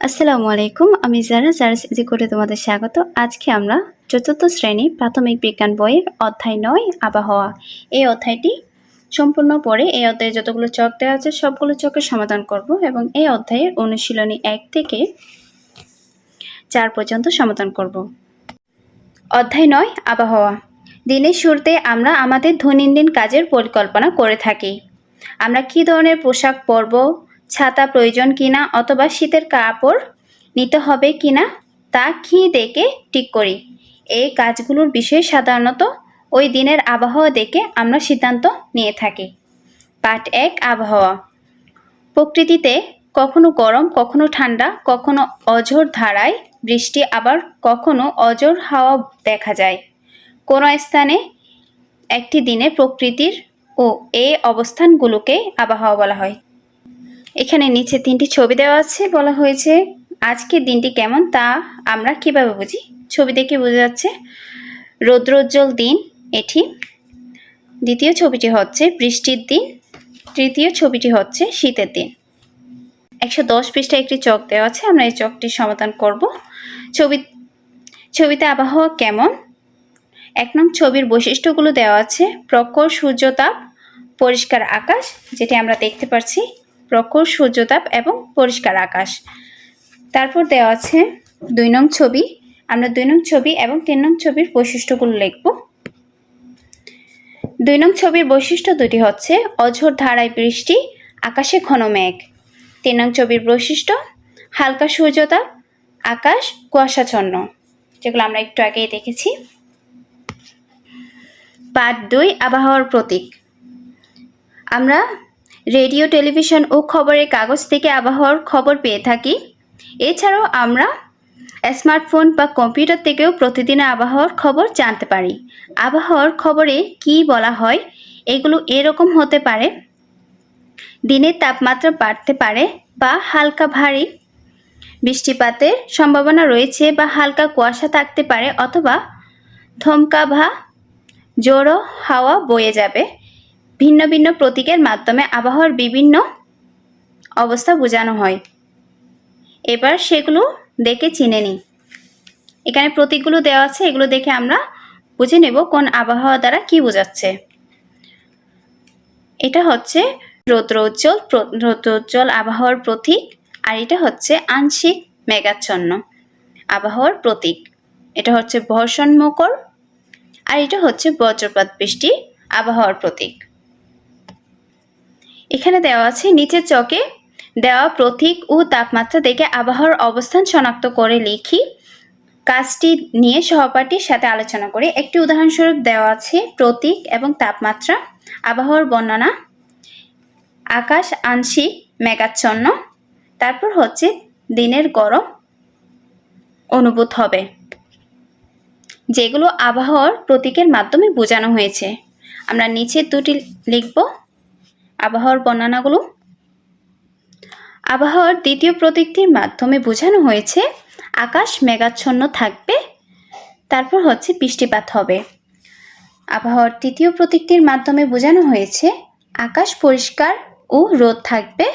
আসসালামু আলাইকুম। আমি জারা করে তোমাদের স্বাগত। আজকে আমরা চতুর্থ শ্রেণী প্রাথমিক বিজ্ঞান বইয়ের অধ্যায় ৯ আবহাওয়া এই অধ্যায়টি সম্পূর্ণ পড়ে এই অধ্যায়ে যতগুলো চক দেওয়া আছে সবগুলো চকের সমাধান করব এবং এই অধ্যায়ের অনুশীলনী ১ থেকে ৪ পর্যন্ত সমাধান করব। অধ্যায় ৯ আবহাওয়া। দিনের শুরুতে আমরা আমাদের দৈনন্দিন কাজের পরিকল্পনা করে থাকি। আমরা কী ধরনের পোশাক পরব, ছাতা প্রয়োজন কিনা অথবা শীতের কাপড় নিতে হবে কিনা তা কি দেখে ঠিক করি। এই কাজগুলোর বিষয়ে সাধারণত ওই দিনের আবহাওয়া দেখে আমরা সিদ্ধান্ত নিয়ে থাকি। পাঠ ১ আবহাওয়া। প্রকৃতিতে কখনো গরম, কখনো ঠান্ডা, কখনো অঝোর ধারায় বৃষ্টি, আবার কখনো অঝোর হাওয়া দেখা যায়। কোনো স্থানে একটি দিনে প্রকৃতির ও এই অবস্থানগুলোকে আবহাওয়া বলা হয়। এখানে নিচে ৩টি ছবি দেওয়া আছে। বলা হয়েছে আজকের দিনটি কেমন তা আমরা কিভাবে বুঝি। ছবি দেখে বোঝা যাচ্ছে রৌদ্রোজ্জ্বল দিন এটি। দ্বিতীয় ছবিটি হচ্ছে বৃষ্টির দিন। তৃতীয় ছবিটি হচ্ছে শীতের দিন। ১১০ পৃষ্ঠায় একটি চক দেওয়া আছে, আমরা এই চকটির সমাধান করব। ছবিতে আবহাওয়া কেমন। ১ নং ছবির বৈশিষ্ট্যগুলো দেওয়া আছে। প্রখর সূর্যতাপ, পরিষ্কার আকাশ, যেটি আমরা দেখতে পাচ্ছি, প্রখর সূর্যতাপ এবং পরিষ্কার আকাশ। তারপর দেওয়া আছে ২ নং ছবি। আমরা ২ নং ছবি এবং ৩ নং ছবির বৈশিষ্ট্যগুলো লিখব। ২ নং ছবির বৈশিষ্ট্য দুটি হচ্ছে অঝোর ধারায় বৃষ্টি, আকাশে ঘন মেঘ। ৩ নং ছবির বৈশিষ্ট্য হালকা সূর্যতাপ, আকাশ কুয়াশাচ্ছন্ন, যেগুলো আমরা একটু আগেই দেখেছি। পাঠ ২ আবহাওয়ার প্রতীক। আমরা রেডিও, টেলিভিশন ও খবরের কাগজ থেকে আবহাওয়ার খবর পেয়ে থাকি। এছাড়াও আমরা স্মার্টফোন বা কম্পিউটার থেকেও প্রতিদিনের আবহাওয়ার খবর জানতে পারি। আবহাওয়ার খবরে কি বলা হয় এগুলো এরকম হতে পারে: দিনের তাপমাত্রা বাড়তে পারে বা হালকা ভারী বৃষ্টিপাতের সম্ভাবনা রয়েছে বা হালকা কুয়াশা থাকতে পারে, অথবা ধমকা বা জোরো হাওয়া বয়ে যাবে। ভিন্ন ভিন্ন প্রতীকের মাধ্যমে আবহাওয়ার বিভিন্ন অবস্থা বোঝানো হয়। এবার সেগুলো দেখে চিনে নিই। এখানে প্রতীকগুলো দেওয়া আছে, এগুলো দেখে আমরা বুঝে নেব কোন আবহাওয়া দ্বারা কি বোঝাচ্ছে। এটা হচ্ছে রৌদ্রোজ্জ্বল আবহাওয়ার প্রতীক, আর এটা হচ্ছে আংশিক মেঘাচ্ছন্ন আবহাওয়ার প্রতীক। এটা হচ্ছে বর্ষণমুখর, আর এটা হচ্ছে বজ্রপাত বৃষ্টি আবহাওয়ার প্রতীক। এখানে দেওয়া আছে নিচের চকে দেওয়া প্রতীক ও তাপমাত্রা দেখে আবহাওয়ার অবস্থান শনাক্ত করে লিখি। কাজটি নিয়ে সহপাঠীর সাথে আলোচনা করি। একটি উদাহরণস্বরূপ দেওয়া আছে প্রতীক এবং তাপমাত্রা। আবহাওয়ার বর্ণনা: আকাশ আংশিক মেঘাচ্ছন্ন, তারপর হচ্ছে দিনের গরম অনুভূত হবে, যেগুলো আবহাওয়ার প্রতীকের মাধ্যমে বোঝানো হয়েছে। আমরা নিচের দুটি লিখব আবহাওয়ার বর্ণনাগুলো। আবহাওয়ার দ্বিতীয় প্রতীকটির মাধ্যমে বোঝানো হয়েছে আকাশ মেঘাচ্ছন্ন থাকবে, তারপর হচ্ছে বৃষ্টিপাত হবে। আবহাওয়ার তৃতীয় প্রতীকটির মাধ্যমে বোঝানো হয়েছে আকাশ পরিষ্কার ও রোদ থাকবে,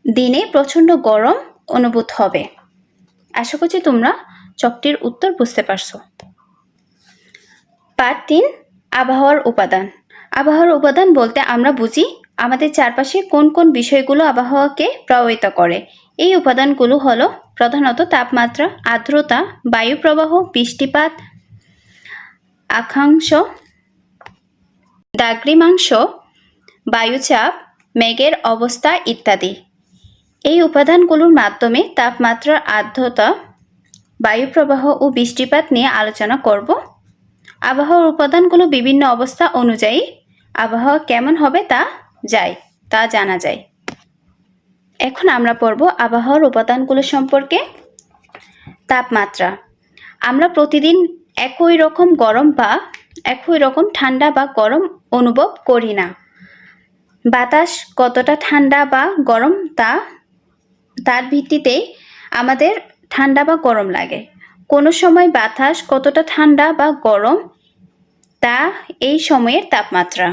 দিনে প্রচণ্ড গরম অনুভূত হবে। আশা করছি তোমরা চকটির উত্তর বুঝতে পারছো। পাঠ ৩ আবহাওয়ার উপাদান। আবহাওয়ার উপাদান বলতে আমরা বুঝি আমাদের চারপাশে কোন কোন বিষয়গুলো আবহাওয়াকে প্রভাবিত করে। এই উপাদানগুলো হলো প্রধানত তাপমাত্রা, আর্দ্রতা, বায়ু প্রবাহ, বৃষ্টিপাত, অক্ষাংশ, দ্রাঘিমাংশ, বায়ুচাপ, মেঘের অবস্থা ইত্যাদি। এই উপাদানগুলোর মাধ্যমে তাপমাত্রা, আর্দ্রতা, বায়ু প্রবাহ ও বৃষ্টিপাত নিয়ে আলোচনা করব। আবহাওয়ার উপাদানগুলো বিভিন্ন অবস্থা অনুযায়ী আবহাওয়া কেমন হবে তা জানা যায়। এখন আমরা পড়ব আবহাওয়ার উপাদানগুলো সম্পর্কে। তাপমাত্রা। আমরা প্রতিদিন একই রকম গরম বা একই রকম ঠান্ডা বা গরম অনুভব করি না। বাতাস কতটা ঠান্ডা বা গরম তার ভিত্তিতে আমাদের ঠান্ডা বা গরম লাগে। কোনো সময় বাতাস কতটা ঠান্ডা বা গরম তা এই সময়ের তাপমাত্রা।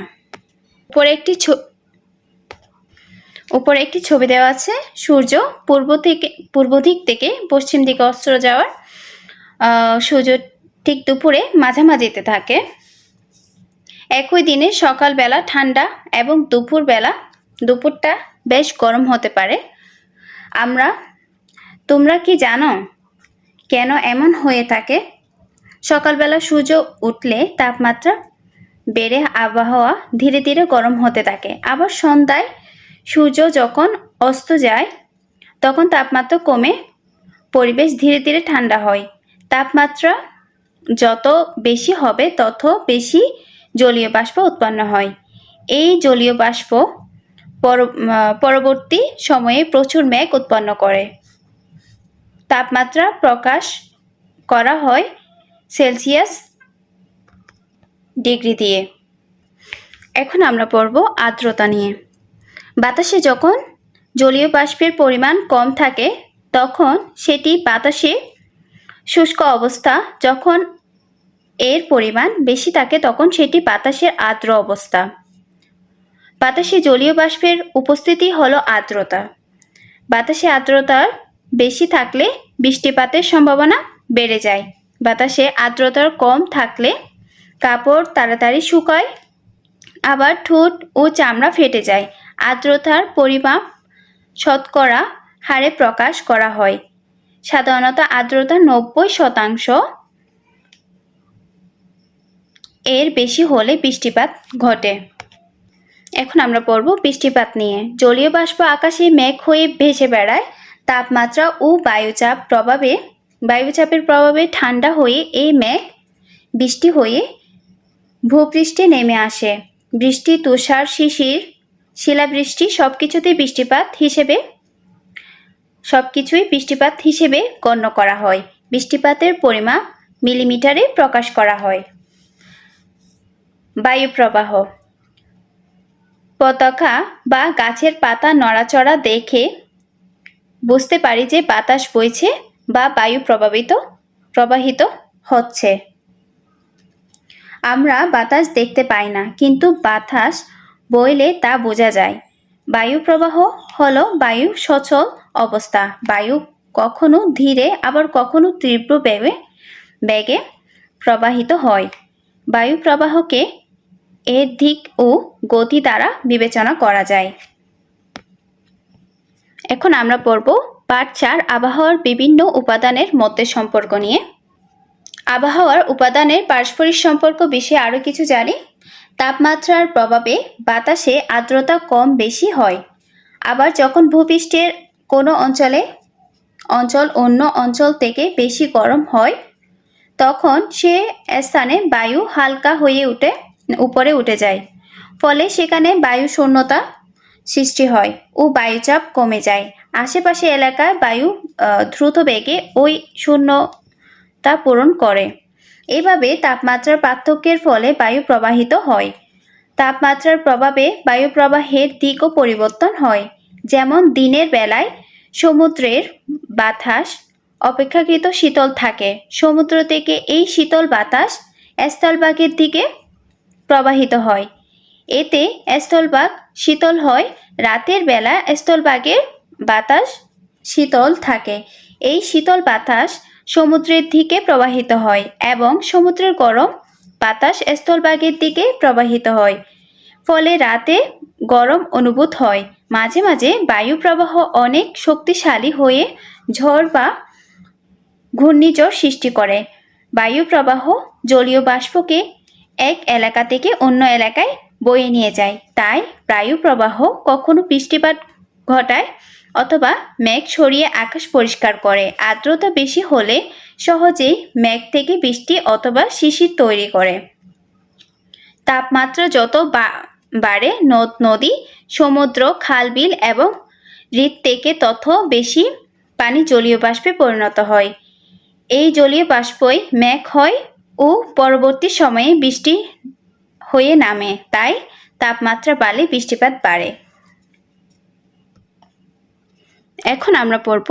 উপরে একটি ছবি দেওয়া আছে। সূর্য পূর্ব দিক থেকে পশ্চিম দিকে অস্ত যাওয়ার সূর্য ঠিক দুপুরে মাঝামাঝিতে থাকে। একই দিনে সকালবেলা ঠান্ডা এবং দুপুরটা বেশ গরম হতে পারে। তোমরা কি জানো কেন এমন হয়ে থাকে? সকালবেলা সূর্য উঠলে তাপমাত্রা বেড়ে আবহাওয়া ধীরে ধীরে গরম হতে থাকে। আবার সন্ধ্যায় সূর্য যখন অস্ত যায় তখন তাপমাত্রা কমে পরিবেশ ধীরে ধীরে ঠান্ডা হয়। তাপমাত্রা যত বেশি হবে তত বেশি জলীয় বাষ্প উৎপন্ন হয়। এই জলীয় বাষ্প পরবর্তী সময়ে প্রচুর মেঘ উৎপন্ন করে। তাপমাত্রা প্রকাশ করা হয় সেলসিয়াস ডিগ্রি দিয়ে। এখন আমরা পড়ব আর্দ্রতা নিয়ে। বাতাসে যখন জলীয় বাষ্পের পরিমাণ কম থাকে তখন সেটি বাতাসে শুষ্ক অবস্থা, যখন এর পরিমাণ বেশি থাকে তখন সেটি বাতাসের আর্দ্র অবস্থা। বাতাসে জলীয় বাষ্পের উপস্থিতি হলো আর্দ্রতা। বাতাসে আর্দ্রতা বেশি থাকলে বৃষ্টিপাতের সম্ভাবনা বেড়ে যায়। বাতাসে আর্দ্রতা কম থাকলে কাপড় তাড়াতাড়ি শুকায়, আবার ঠোঁট ও চামড়া ফেটে যায়। আর্দ্রতার পরিমাপ শতকরা হারে প্রকাশ করা হয়। সাধারণত আর্দ্রতা 90% এর বেশি হলে বৃষ্টিপাত ঘটে। এখন আমরা পড়ব বৃষ্টিপাত নিয়ে। জলীয় বাষ্প আকাশে মেঘ হয়ে ভেসে বেড়ায়। তাপমাত্রা ও বায়ুচাপের প্রভাবে ঠান্ডা হয়ে এই মেঘ বৃষ্টি হয়ে ভূপৃষ্ঠে নেমে আসে। বৃষ্টি, তুষার, শিশির, শিলাবৃষ্টি সবকিছুই বৃষ্টিপাত হিসেবে গণ্য করা হয়। বৃষ্টিপাতের পরিমাপ মিলিমিটারে প্রকাশ করা হয়। বায়ুপ্রবাহ। পতাকা বা গাছের পাতা নড়াচড়া দেখে বুঝতে পারি যে বাতাস বইছে বা বায়ু প্রবাহিত হচ্ছে। আমরা বাতাস দেখতে পাই না, কিন্তু বাতাস বইলে তা বোঝা যায়। বায়ু প্রবাহ হলো বায়ু সচল অবস্থা। বায়ু কখনো ধীরে আবার কখনো তীব্র বেগে প্রবাহিত হয়। বায়ু প্রবাহকে এর দিক ও গতি দ্বারা বিবেচনা করা যায়। এখন আমরা পড়ব পাঠ 4 আবহাওয়ার বিভিন্ন উপাদানের মধ্যে সম্পর্ক নিয়ে। আবহাওয়ার উপাদানের পারস্পরিক সম্পর্ক বিষয়ে আরও কিছু জানি। তাপমাত্রার প্রভাবে বাতাসে আর্দ্রতা কম বেশি হয়। আবার যখন ভূপৃষ্ঠের কোনো অঞ্চল অন্য অঞ্চল থেকে বেশি গরম হয় তখন সে স্থানে বায়ু হালকা হয়ে উপরে উঠে যায়। ফলে সেখানে বায়ু শূন্যতা সৃষ্টি হয় ও বায়ুচাপ কমে যায়। আশেপাশে এলাকায় বায়ু দ্রুত বেগে ওই শূন্যতা পূরণ করে। এভাবে তাপমাত্রার পার্থক্যের ফলে বায়ু প্রবাহিত হয়। তাপমাত্রার প্রভাবে বায়ু প্রবাহের দিকও পরিবর্তন হয়। যেমন দিনের বেলায় সমুদ্রের বাতাস অপেক্ষাকৃত শীতল থাকে। সমুদ্র থেকে এই শীতল বাতাস স্থলভাগের দিকে প্রবাহিত হয়। এতে স্থলভাগ শীতল হয়। রাতের বেলা স্থলভাগের বাতাস শীতল থাকে। এই শীতল বাতাস সমুদ্রের দিকে প্রবাহিত হয় এবং সমুদ্রের গরম বাতাস স্থলভাগের দিকে প্রবাহিত হয়। ফলে রাতে গরম অনুভূত হয়। মাঝে মাঝে বায়ু প্রবাহ অনেক শক্তিশালী হয়ে ঝড় বা ঘূর্ণিঝড় সৃষ্টি করে। বায়ু প্রবাহ জলীয় বাষ্পকে এক এলাকা থেকে অন্য এলাকায় বয়ে নিয়ে যায়। তাই বায়ু প্রবাহ কখনো বৃষ্টিপাত ঘটায় অথবা মেঘ সরিয়ে আকাশ পরিষ্কার করে। আর্দ্রতা বেশি হলে সহজেই মেঘ থেকে বৃষ্টি অথবা শিশির তৈরি করে। তাপমাত্রা যত বাড়ে নদ-নদী, সমুদ্র, খাল-বিল এবং হ্রদ থেকে তত বেশি পানি জলীয় বাষ্পে পরিণত হয়। এই জলীয় বাষ্পই মেঘ হয় ও পরবর্তী সময়ে বৃষ্টি হয়ে নামে। তাই তাপমাত্রা বাড়লে বৃষ্টিপাত বাড়ে। এখন আমরা পড়ব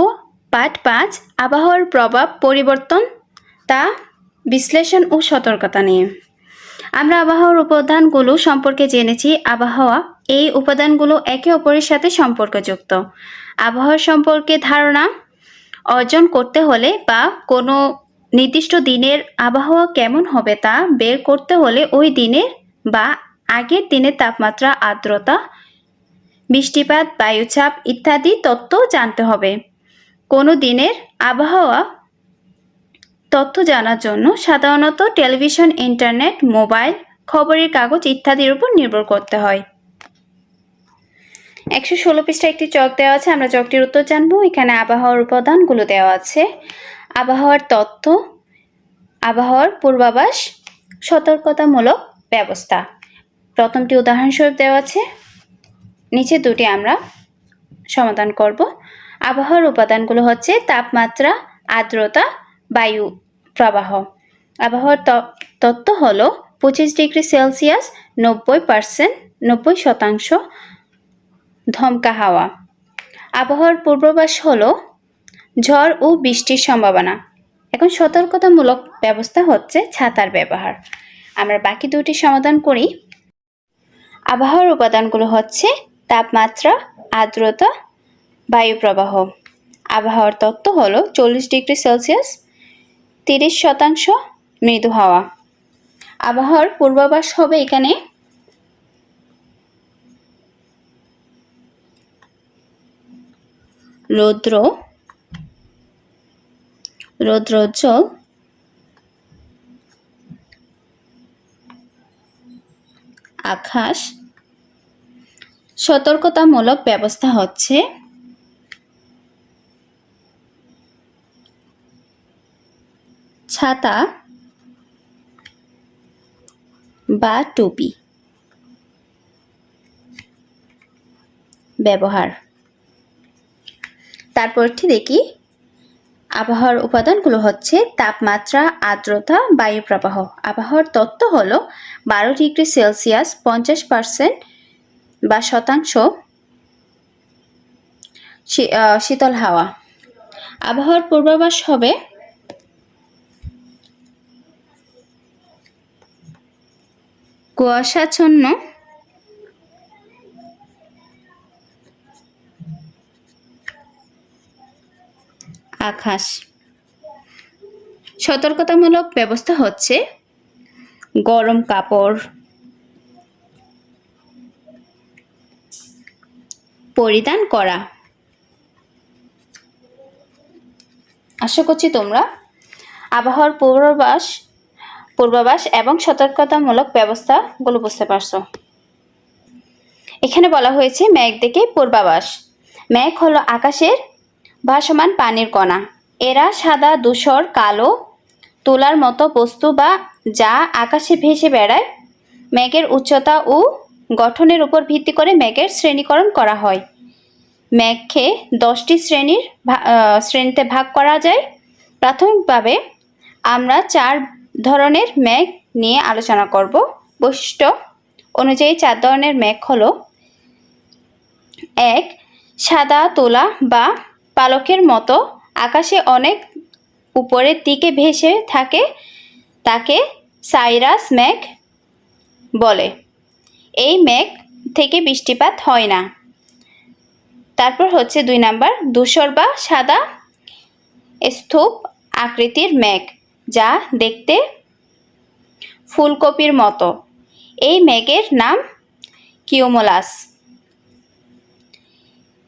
পাঠ 5 আবহাওয়ার প্রভাব পরিবর্তন, তা বিশ্লেষণ ও সতর্কতা নিয়ে। আমরা আবহাওয়ার উপাদানগুলো সম্পর্কে জেনেছি। আবহাওয়া এই উপাদানগুলো একে অপরের সাথে সম্পর্কযুক্ত। আবহাওয়া সম্পর্কে ধারণা অর্জন করতে হলে বা কোনো নির্দিষ্ট দিনের আবহাওয়া কেমন হবে তা বের করতে হলে ওই দিনের বা আগের দিনের তাপমাত্রা, আর্দ্রতা, বৃষ্টিপাত, বায়ুচাপ ইত্যাদি তথ্য জানতে হবে। কোনো দিনের আবহাওয়া তথ্য জানার জন্য সাধারণত টেলিভিশন, ইন্টারনেট, মোবাইল, খবরের কাগজ ইত্যাদির উপর নির্ভর করতে হয়। 116 পৃষ্ঠায় একটি চক দেওয়া আছে, আমরা চকটির উত্তর জানবো। এখানে আবহাওয়ার উপাদানগুলো দেওয়া আছে, আবহাওয়ার তথ্য, আবহাওয়ার পূর্বাভাস, সতর্কতামূলক ব্যবস্থা। প্রথমটি উদাহরণস্বরূপ দেওয়া আছে, নিচে দুটি আমরা সমাধান করব। আবহাওয়ার উপাদানগুলো হচ্ছে তাপমাত্রা, আর্দ্রতা, বায়ু প্রবাহ। আবহাওয়ার তথ্য হলো 25 ডিগ্রি সেলসিয়াস, 90% ধমকা হাওয়া। আবহাওয়ার পূর্বাভাস হলো ঝড় ও বৃষ্টির সম্ভাবনা। এখন সতর্কতামূলক ব্যবস্থা হচ্ছে ছাতার ব্যবহার। আমরা বাকি দুটি সমাধান করি। আবহাওয়ার উপাদানগুলো হচ্ছে তাপমাত্রা, আর্দ্রতা, বায়ু প্রবাহ। আবহাওয়ার তথ্য হলো 40 ডিগ্রি সেলসিয়াস, 30% মৃদু হাওয়া। আবহাওয়ার পূর্বাভাস হবে এখানে রৌদ্রোজ্জ্বল, আকাশ। সতর্কতামূলক ব্যবস্থা হচ্ছে ছাতা বা টুপি ব্যবহার। তারপরটি দেখি, আবহাওয়ার উপাদানগুলো হচ্ছে তাপমাত্রা, আর্দ্রতা, বায়ু প্রবাহ। আবহাওয়ার তথ্য হলো 12 ডিগ্রি সেলসিয়াস, 50% বা শতাংশ শীতল হাওয়া। আবহাওয়ার পূর্বাভাস হবে কুয়াশাচ্ছন্ন আকাশ। সতর্কতামূলক ব্যবস্থা হচ্ছে গরম কাপড় পরিধান করা। আশা করছি তোমরা আবহাওয়ার পূর্বাভাস এবং সতর্কতামূলক ব্যবস্থাগুলো বুঝতে পারছো। এখানে বলা হয়েছে মেঘ দেখে পূর্বাভাস। মেঘ হলো আকাশের ভাসমান পানির কণা। এরা সাদা, ধূসর, কালো, তুলার মতো বস্তু বা যা আকাশে ভেসে বেড়ায়। মেঘের উচ্চতা ও গঠনের উপর ভিত্তি করে মেঘের শ্রেণীকরণ করা হয়। মেঘকে 10টি শ্রেণীতে ভাগ করা যায়। প্রাথমিকভাবে আমরা 4 ধরনের মেঘ নিয়ে আলোচনা করব। বৈশিষ্ট্য অনুযায়ী 4 ধরনের মেঘ হলো: 1. সাদা, তুলা বা পালকের মতো আকাশে অনেক উপরের দিকে ভেসে থাকে, তাকে সাইরাস মেঘ বলে। এই মেঘ থেকে বৃষ্টিপাত হয় না। তারপর হচ্ছে 2 নাম্বার, ধূসর বা সাদা স্তূপ আকৃতির মেঘ, যা দেখতে ফুলকপির মতো। এই মেঘের নাম কিউমুলাস।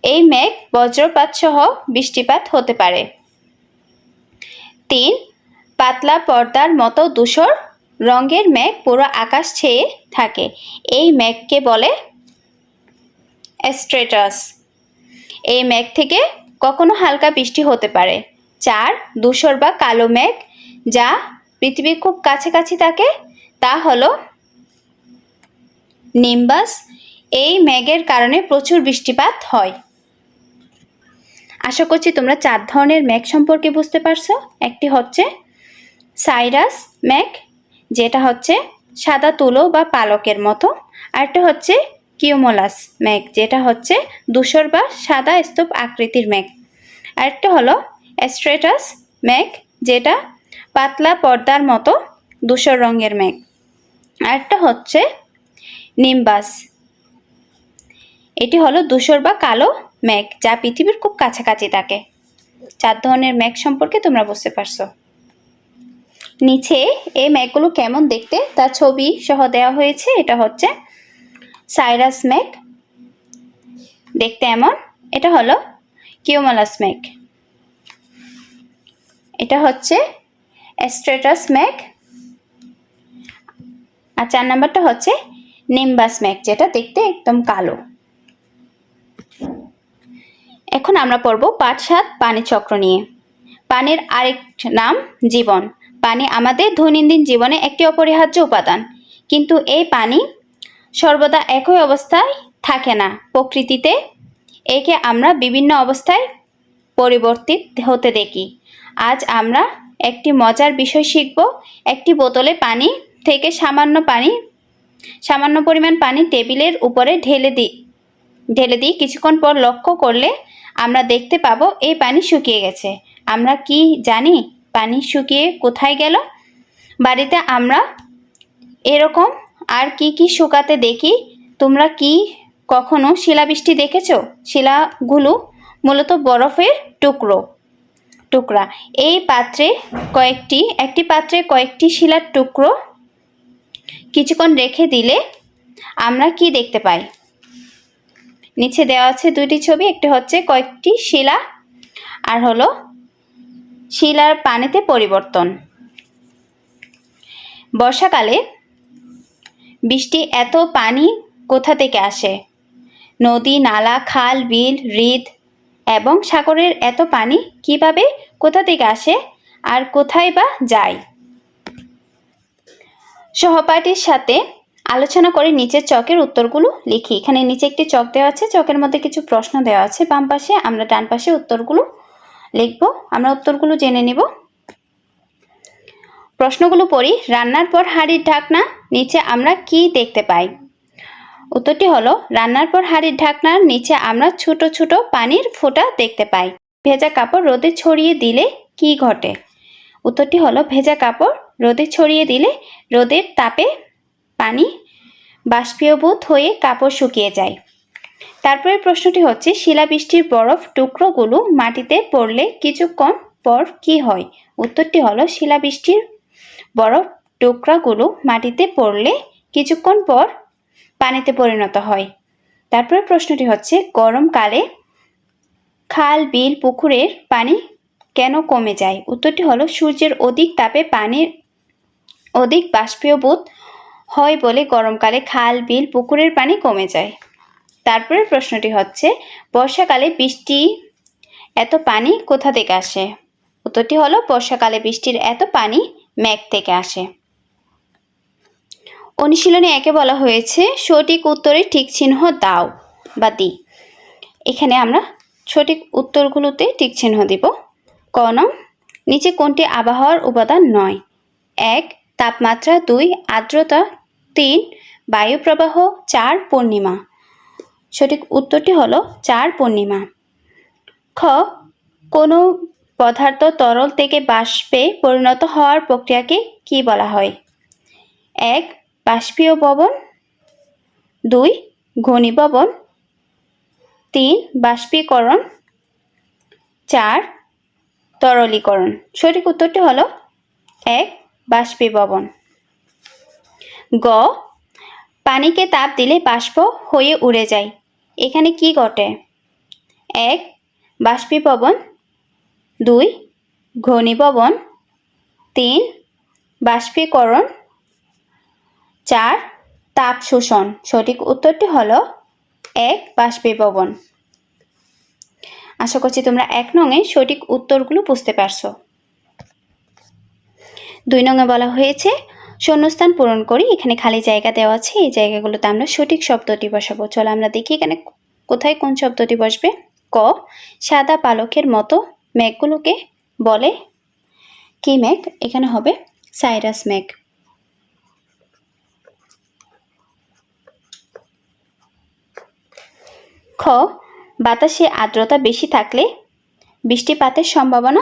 এই মেঘ বজ্রপাত সহ বৃষ্টিপাত হতে পারে। 3. পাতলা পর্দার মতো ধূসর রঙের মেঘ পুরো আকাশ ছেয়ে থাকে। এই মেঘকে বলে স্ট্রেটাস। এই মেঘ থেকে কখনো হালকা বৃষ্টি হতে পারে। 4. ধূসর বা কালো মেঘ, যা পৃথিবীর খুব কাছাকাছি থাকে, তা হলো নিম্বাস। এই মেঘের কারণে প্রচুর বৃষ্টিপাত হয়। আশা করছি তোমরা 4 ধরনের মেঘ সম্পর্কে বুঝতে পারছো। একটি হচ্ছে সাইরাস মেঘ, যেটা হচ্ছে সাদা তুলো বা পালকের মতো। আরেকটা হচ্ছে কিউমুলাস মেঘ, যেটা হচ্ছে ধূসর বা সাদা স্তূপ আকৃতির মেঘ। আরেকটা হলো স্ট্রেটাস মেঘ, যেটা পাতলা পর্দার মতো ধূসর রঙের মেঘ। আরেকটা হচ্ছে নিম্বাস, এটি হলো ধূসর বা কালো মেঘ, যা পৃথিবীর খুব কাছাকাছি থাকে। 4 ধরনের মেঘ সম্পর্কে তোমরা বুঝতে পারছো। নিচে এই মেঘগুলো কেমন দেখতে তার ছবি সহ দেওয়া হয়েছে। এটা হচ্ছে সাইরাস মেঘ, দেখতে এমন। এটা হলো কিউমালাস মেঘ। এটা হচ্ছে স্ট্রেটাস মেঘ। আর 4 নাম্বারটা হচ্ছে নিম্বাস মেঘ, যেটা দেখতে একদম কালো। এখন আমরা পড়ব পাঠ 7 পানি চক্র নিয়ে। পানির আরেক নাম জীবন। পানি আমাদের দৈনন্দিন জীবনে একটি অপরিহার্য উপাদান, কিন্তু এই পানি সর্বদা একই অবস্থায় থাকে না। প্রকৃতিতে একে আমরা বিভিন্ন অবস্থায় পরিবর্তিত হতে দেখি। আজ আমরা একটি মজার বিষয় শিখব। একটি বোতলে পানি থেকে সামান্য পরিমাণ পানি টেবিলের উপরে ঢেলে দিই। কিছুক্ষণ পর লক্ষ্য করলে আমরা দেখতে পাবো এই পানি শুকিয়ে গেছে। আমরা কি জানি পানি শুকিয়ে কোথায় গেল? বাড়িতে আমরা এরকম আর কি কি শুকাতে দেখি? তোমরা কি কখনো শিলাবৃষ্টি দেখেছো? শিলাগুলো মূলত বরফের টুকরা। একটি পাত্রে কয়েকটি শিলার টুকরো কিছুক্ষণ রেখে দিলে আমরা কি দেখতে পাই? নিচে দেওয়া আছে 2টি ছবি। একটি হচ্ছে কয়েকটি শিলা, আর হলো শিলার পানিতে পরিবর্তন। বর্ষাকালে বৃষ্টি এত পানি কোথা থেকে আসে? নদী, নালা, খাল, বিল, হ্রদ এবং সাগরের এত পানি কিভাবে কোথা থেকে আসে আর কোথায় বা যায়? সহপাঠীর সাথে আলোচনা করে নিচের চকের উত্তরগুলো লিখি। এখানে নিচে একটি চক দেওয়া আছে, চকের মধ্যে কিছু প্রশ্ন দেওয়া আছে বাম পাশে। আমরা ডান পাশে উত্তরগুলো লিখব। আমরা উত্তরগুলো জেনে নিব। প্রশ্নগুলো পড়ি। রান্নার পর হাঁড়ির ঢাকনা নিচে আমরা কি দেখতে পাই? উত্তরটি হলো রান্নার পর হাঁড়ির ঢাকনার নিচে আমরা ছোট ছোট পানির ফোঁটা দেখতে পাই। ভেজা কাপড় রোদে ছড়িয়ে দিলে কি ঘটে? উত্তরটি হলো ভেজা কাপড় রোদে ছড়িয়ে দিলে রোদের তাপে পানি বাষ্পীভূত হয়ে কাপড় শুকিয়ে যায়। তারপরে প্রশ্নটি হচ্ছে শিলাবৃষ্টির বরফ টুকরোগুলো মাটিতে পড়লে কিছুক্ষণ পর কি হয়? উত্তরটি হলো শিলাবৃষ্টির বরফ টুকরাগুলো মাটিতে পড়লে কিছুক্ষণ পর পানিতে পরিণত হয়। তারপরে প্রশ্নটি হচ্ছে গরমকালে খাল, বিল, পুকুরের পানি কেন কমে যায়? উত্তরটি হলো সূর্যের অধিক তাপে পানির অধিক বাষ্পীভূত হয় বলে গরমকালে খাল, বিল, পুকুরের পানি কমে যায়। তারপরে প্রশ্নটি হচ্ছে বর্ষাকালে বৃষ্টি এত পানি কোথা থেকে আসে? উত্তরটি হলো বর্ষাকালে বৃষ্টির এত পানি মেঘ থেকে আসে। অনুশীলনে 1-এ বলা হয়েছে সঠিক উত্তরে ঠিক চিহ্ন দাও বা দি। এখানে আমরা সঠিক উত্তরগুলোতে টিক চিহ্ন দিব। ক নং, নিচে কোনটি আবহাওয়ার উপাদান নয়? 1 তাপমাত্রা, 2 আর্দ্রতা, 3 বায়ু প্রবাহ, 4 পূর্ণিমা। সঠিক উত্তরটি হলো 4 পূর্ণিমা। খ কোনো পদার্থ তরল থেকে বাষ্পে পরিণত হওয়ার প্রক্রিয়াকে কি বলা হয়? 1 বাষ্পীভবন, 2 ঘনীভবন, 3 বাষ্পীকরণ, 4 তরলীকরণ। সঠিক উত্তরটি হলো 1 বাষ্পীভবন। গ পানিকে তাপ দিলে বাষ্প হয়ে উড়ে যায়। এখানে কি ঘটে? 1 বাষ্পীভবন, 2 ঘনীভবন, 3 বাষ্পীকরণ, 4 তাপ শোষণ। সঠিক উত্তরটি হলো 1 বাষ্পীভবন। আশা করছি তোমরা 1 নং-এ সঠিক উত্তরগুলো বুঝতে পারছো। 2 নং-এ বলা হয়েছে শূন্যস্থান পূরণ করি। এখানে খালি জায়গা দেওয়া আছে, এই জায়গাগুলোতে আমরা সঠিক শব্দটি বসাবো। চলো আমরা দেখি এখানে কোথায় কোন শব্দটি বসবে। ক সাদা পালকের মতো মেঘগুলোকে বলে কি মেঘ? এখানে হবে সাইরাস মেঘ। খ বাতাসে আর্দ্রতা বেশি থাকলে বৃষ্টিপাতের সম্ভাবনা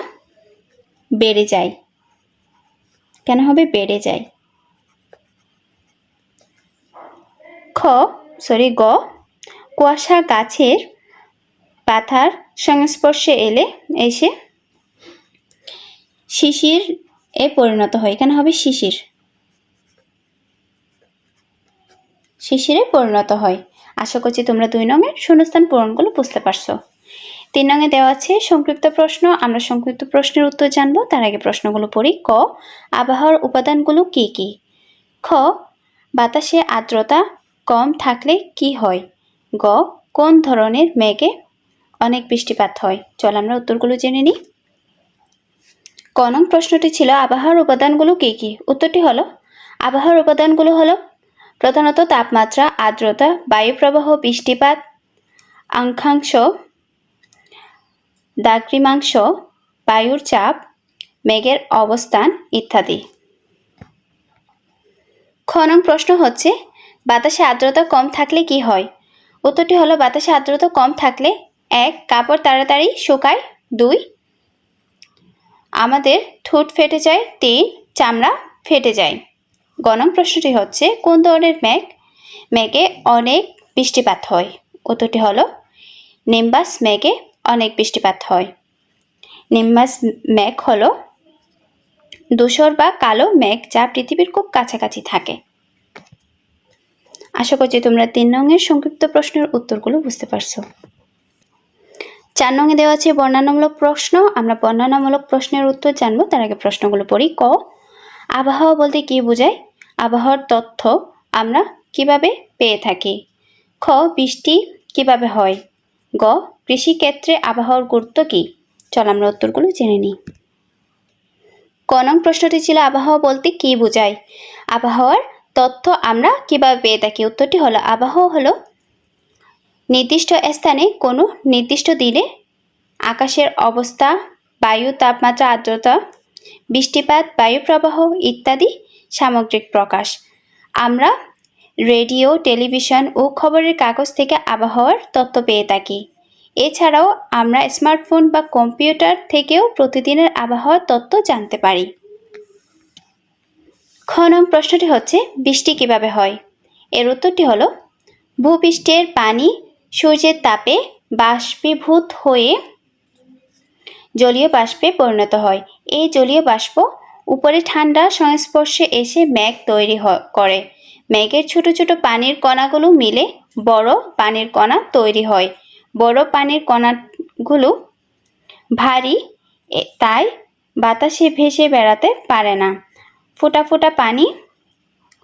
বেড়ে যায়। কেন হবে বেড়ে যায়? গ কুয়াশা গাছের পাতার সংস্পর্শে এসে শিশির এ পরিণত হয়। এখানে হবে শিশিরে পরিণত হয়। আশা করছি তোমরা 2 নংয়ের শূন্যস্থান পূরণগুলো বুঝতে পারছো। 3 নংয়ে দেওয়া আছে সংক্ষিপ্ত প্রশ্ন। আমরা সংক্ষিপ্ত প্রশ্নের উত্তর জানবো। তার আগে প্রশ্নগুলো পড়ি। ক, আবহাওয়ার উপাদানগুলো কি কি? খ, বাতাসে আর্দ্রতা কম থাকলে কি হয়? গ, কোন ধরনের মেঘে অনেক বৃষ্টিপাত হয়? চল আমরা উত্তরগুলো জেনে নিই। ক নং প্রশ্নটি ছিল আবহাওয়ার উপাদানগুলো কি কি? উত্তরটি হলো আবহাওয়ার উপাদানগুলো হলো প্রধানত তাপমাত্রা, আর্দ্রতা, বায়ুপ্রবাহ, বৃষ্টিপাত, অক্ষাংশ, দ্রাঘিমাংশ, বায়ুর চাপ, মেঘের অবস্থান ইত্যাদি। খ নং প্রশ্ন হচ্ছে বাতাসে আর্দ্রতা কম থাকলে কি হয়? উত্তরটি হলো বাতাসে আর্দ্রতা কম থাকলে 1, কাপড় তাড়াতাড়ি শুকায়, 2, আমাদের ঠোঁট ফেটে যায়, 3, চামড়া ফেটে যায়। গ নং প্রশ্নটি হচ্ছে কোন ধরনের মেঘে অনেক বৃষ্টিপাত হয়? উত্তরটি হলো নিম্বাস মেঘে অনেক বৃষ্টিপাত হয়। নিম্বাস মেঘ হলো ধূসর বা কালো মেঘ যা পৃথিবীর খুব কাছাকাছি থাকে। আশা করছি তোমরা 3 নংয়ের সংক্ষিপ্ত প্রশ্নের উত্তরগুলো বুঝতে পারছো। 4 নংয়ে দেওয়া আছে বর্ণনামূলক প্রশ্ন। আমরা বর্ণনামূলক প্রশ্নের উত্তর জানবো। তার আগে প্রশ্নগুলো পড়ি। ক, আবহাওয়া বলতে কি বোঝায়? আবহাওয়ার তথ্য আমরা কিভাবে পেয়ে থাকি? খ, বৃষ্টি কিভাবে হয়? গ, কৃষিক্ষেত্রে আবহাওয়ার গুরুত্ব কি? চল আমরা উত্তরগুলো জেনে নিই। ক নং প্রশ্নটি ছিল আবহাওয়া বলতে কি বোঝায়? আবহাওয়ার তথ্য আমরা কিভাবে পেয়ে থাকি? উত্তরটি হলো আবহাওয়া হলো নির্দিষ্ট স্থানে কোনো নির্দিষ্ট দিনে আকাশের অবস্থা, বায়ু তাপমাত্রা, আর্দ্রতা, বৃষ্টিপাত, বায়ুপ্রবাহ ইত্যাদি সামগ্রিক প্রকাশ। আমরা রেডিও, টেলিভিশন ও খবরের কাগজ থেকে আবহাওয়ার তথ্য পেয়ে থাকি। এছাড়াও আমরা স্মার্টফোন বা কম্পিউটার থেকেও প্রতিদিনের আবহাওয়ার তথ্য জানতে পারি। খ নং প্রশ্নটি হচ্ছে বৃষ্টি কিভাবে হয়? এর উত্তরটি হলো ভূপৃষ্ঠের পানি সূর্যের তাপে বাষ্পীভূত হয়ে জলীয় বাষ্পে পরিণত হয়। এই জলীয় বাষ্প উপরে ঠান্ডা সংস্পর্শে এসে মেঘ তৈরি করে। মেঘের ছোট ছোট পানির কণাগুলো মিলে বড় পানির কণা তৈরি হয়। বড় পানির কণাগুলো ভারী, তাই বাতাসে ভেসে বেড়াতে পারে না। ফোঁটা ফোঁটা পানি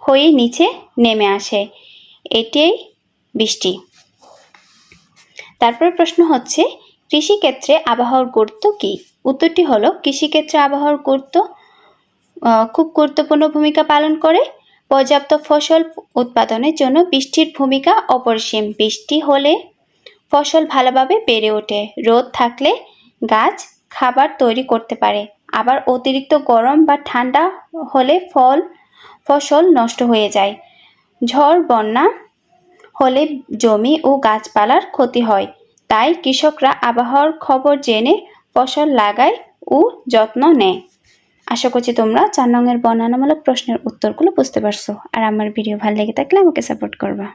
হয়ে নিচে নেমে আসে, এটাই বৃষ্টি। তারপর প্রশ্ন হচ্ছে কৃষিক্ষেত্রে আবহাওয়ার গুরুত্ব কি? উত্তরটি হলো কৃষিক্ষেত্রে আবহাওয়ার গুরুত্ব খুব গুরুত্বপূর্ণ ভূমিকা পালন করে। পর্যাপ্ত ফসল উৎপাদনের জন্য বৃষ্টির ভূমিকা অপরিসীম। বৃষ্টি হলে ফসল ভালোভাবে বেড়ে ওঠে। রোদ থাকলে গাছ খাবার তৈরি করতে পারে। আবার অতিরিক্ত গরম বা ঠান্ডা হলে ফসল নষ্ট হয়ে যায়। ঝড় বন্যা হলে জমি ও গাছপালার ক্ষতি হয়। তাই কৃষকরা আবহাওয়ার খবর জেনে ফসল লাগায় ও যত্ন নেয়। আশা করছি তোমরা 4 নংয়ের বর্ণনামূলক প্রশ্নের উত্তরগুলো বুঝতে পারছো। আর আমার ভিডিও ভালো লেগে থাকলে আমাকে সাপোর্ট করবা।